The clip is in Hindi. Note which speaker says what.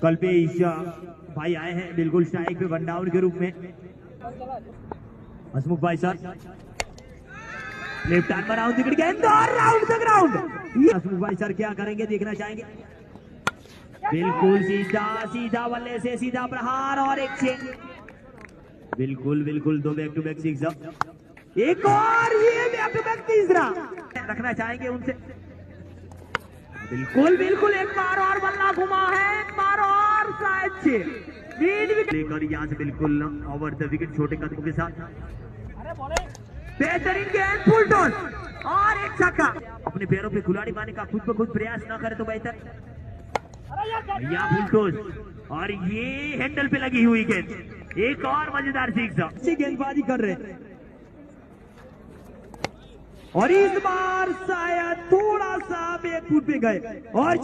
Speaker 1: कल्पेश भाई आए हैं बिल्कुल स्ट्राइक पे वन डाउन के रूप में। हसमुख भाई सर लेफ्ट हैंड पर राउंड विकेट गेंद और राउंड द ग्राउंड। हसमुख भाई सर क्या करेंगे देखना चाहेंगे। बिल्कुल सीधा सीधा बल्ले से सीधा प्रहार और एक चेंज। बिल्कुल बिल्कुल दो बैक टू बैक सिक्स। एक और ये बैक टू बैक तीसरा रखना चाहेंगे उनसे। बिल्कुल बिल्कुल एक बार और बल्ला घुमा है, एक बार और शायद लेकर यहाँ से बिल्कुल ओवर द विकेट छोटे कदमों के साथ। बेहतरीन गेंद फुल टॉस और एक छक्का। अपने पैरों पे खिलाड़ी पाने का खुद ब खुद प्रयास ना करे तो बेहतर। या फुल टॉस और ये हैंडल पे लगी हुई गेंद, एक और मजेदार सिक्स। गेंदबाजी कर रहे हैं और इस बार शायद थोड़ा सा बैकफुट पे गए और